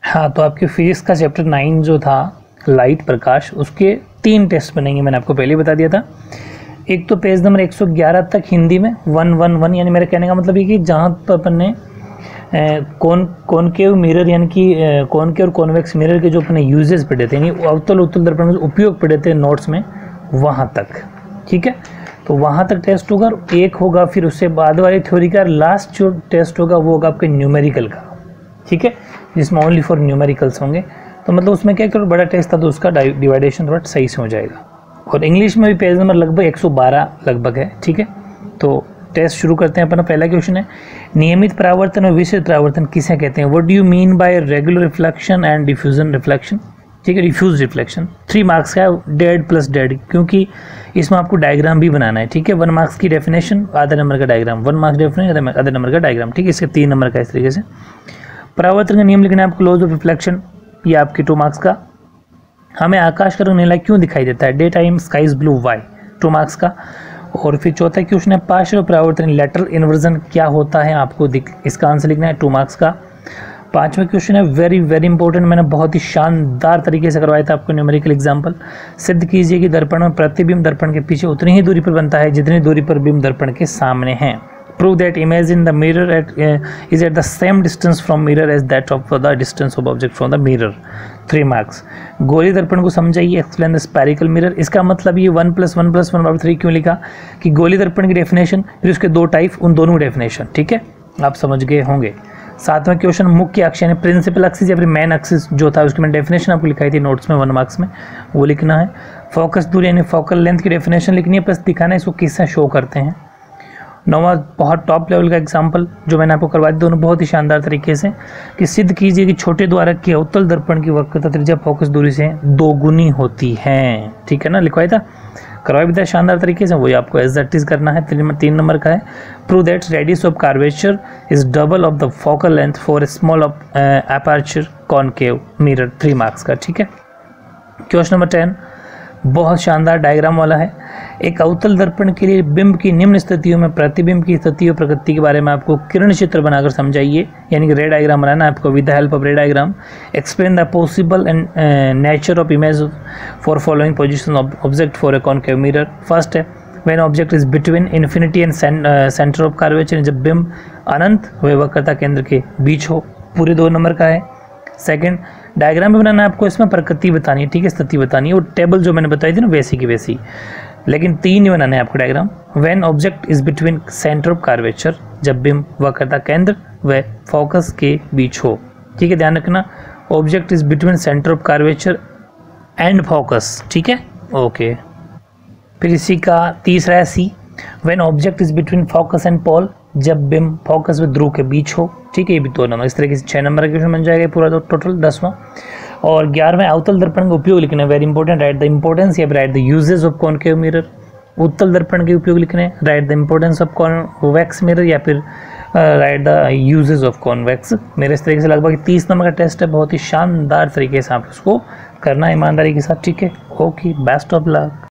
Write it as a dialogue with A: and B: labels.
A: हाँ, तो आपके फिजिक्स का चैप्टर 9 जो था लाइट प्रकाश, उसके 3 टेस्ट बनेंगे, मैंने आपको पहले बता दिया था। एक तो पेज नंबर 111 तक हिंदी में 111, यानी मेरे कहने का मतलब ये कि जहाँ पर अपन ने कॉनकेव मिरर यानी कि कॉनकेव और कॉन्वेक्स मिरर के जो अपने यूजेस पढ़े थे, यानी अवतल उत्तल दर्पण के उपयोग पढ़े थे नोट्स में, वहाँ तक, ठीक है। तो वहाँ तक टेस्ट होगा, एक होगा फिर उससे बाद वाली थ्योरी का लास्ट जो टेस्ट होगा वो होगा आपके न्यूमेरिकल का, ठीक है, जिसमें ओनली फॉर न्यूमेरिकल्स होंगे। तो मतलब उसमें क्या करो, बड़ा टेस्ट था तो उसका डिवाइडेशन थोड़ा सही से हो जाएगा। और इंग्लिश में भी पेज नंबर लगभग 112 लगभग है, ठीक है। तो टेस्ट शुरू करते हैं। अपना पहला क्वेश्चन है, नियमित परावर्तन और विशेष परावर्तन किसे कहते हैं? What do you mean by regular reflection and diffusion reflection, ठीक है, डिफ्यूज रिफ्लेक्शन। 3 मार्क्स का है, डेड प्लस डेड, क्योंकि इसमें आपको डायग्राम भी बनाना है, ठीक है। 1 मार्क्स की डेफिनेशन, आधा नंबर का डायग्राम, 1 मार्क्स डेफिनेशन, आधा नंबर का डायग्राम, ठीक है। इसके 3 नंबर का इस तरीके से। परावर्तन का नियम लिखना है आपको, लॉज ऑफ रिफ्लेक्शन, ये आपके 2 मार्क्स का। हमें आकाश का रंग नीला क्यों दिखाई देता है? Day time sky is blue, why, 2 marks का। और फिर चौथा क्वेश्चन है, पार्शियल परावर्तन लेटरल इन्वर्जन क्या होता है? आपको इसका आंसर लिखना है, 2 मार्क्स का। 5वां क्वेश्चन है, वेरी वेरी इंपॉर्टेंट, मैंने बहुत ही शानदार तरीके से करवाया था आपको न्यूमेरिकल एग्जांपल। सिद्ध कीजिए कि दर्पण में प्रतिबिंब दर्पण के पीछे उतनी ही दूरी पर बनता है जितनी दूरी पर बिंब दर्पण के सामने है। Prove that image in the mirror is at the same distance from mirror as that of the distance of object from the mirror, 3 marks. गोली दर्पण को समझाइए, एक्सप्लेन द स्फेरिकल मिरर। इसका मतलब ये 1 + 1 + 1/3 क्यों लिखा कि गोली दर्पण की डेफिनेशन, फिर उसके 2 टाइप, उन दोनों की डेफिनेशन, ठीक है, आप समझ गए होंगे। 7वां क्वेश्चन, मुख्य अक्ष यानी प्रिंसिपल एक्सिस या फिर मेन एक्सिस जो था उसकी मैंने डेफिनेशन आपको लिखाई थी नोट्स में 1 मार्क्स में, वो लिखना है। फोकस दूरी यानी फोकल लेंथ की डेफिनेशन लिखनी है, प्लस दिखाना है इसको किससे शो करते हैं। 9वां बहुत टॉप लेवल का एग्जांपल जो मैंने आपको करवा दिया, दोनों बहुत ही शानदार तरीके से, कि सिद्ध कीजिए कि छोटे द्वारक के उत्तल दर्पण की वक्रता त्रिज्या फोकस दूरी से 2 गुनी होती है, ठीक है ना, लिखवाया था, करवाया भी था शानदार तरीके से, वही आपको एग्जैक्टिस करना है। 3 नंबर का है, prove that radius of curvature is double of the focal length for small of aperture concave mirror, 3 marks का, ठीक है। क्वेश्चन नंबर 10 बहुत शानदार डायग्राम वाला है। एक अवतल दर्पण के लिए बिंब की निम्न स्थितियों में प्रतिबिंब की स्थिति और प्रकृति के बारे में आपको किरण चित्र बनाकर समझाइए, यानी कि रे डायग्राम बनाना है आपको with the help of ray diagram. Explain the possible and nature of image for following position of object for a concave mirror. First है, when object is between infinity and centre of curvature, जब बिंब अनंत व वक्रता केंद्र के बीच हो, पूरे 2 number का है। सेकंड, डायग्राम भी बनाना है आपको, इसमें प्रकृति बतानी है, ठीक है, स्थिति बतानी है, वो टेबल जो मैंने बताई थी ना वैसी की वैसी, लेकिन 3 ही बनाना है आपको diagram. When object is between centre of curvature, जब बिंब वक्रता केंद्र व फोकस के बीच हो, ठीक है, ध्यान रखना, object is between centre of curvature and focus, ठीक है, ओके। फिर इसी का तीसरा है C, when object is between focus and pole, जब बिंब फोकस व ध्रुव के बीच हो, ठीक है, ये भी 2 नंबर। इस तरीके से 6 नंबर का क्वेश्चन बन जाएगा पूरा, तो टोटल 10वां। और 11वें, अवतल दर्पण का उपयोग लिखना है, very important, write the importance या write the uses of concave mirror. उत्तल दर्पण के उपयोग लिखने हैं, write the importance of convex mirror या फिर write the uses of convex. मेरे इस तरीके से लगभग 30 नंबर का टेस्ट है, बहुत ही शानदार तरीके से आप उसको करना ईमानदारी के साथ, ठीक है, ओके, बेस्ट ऑफ लक।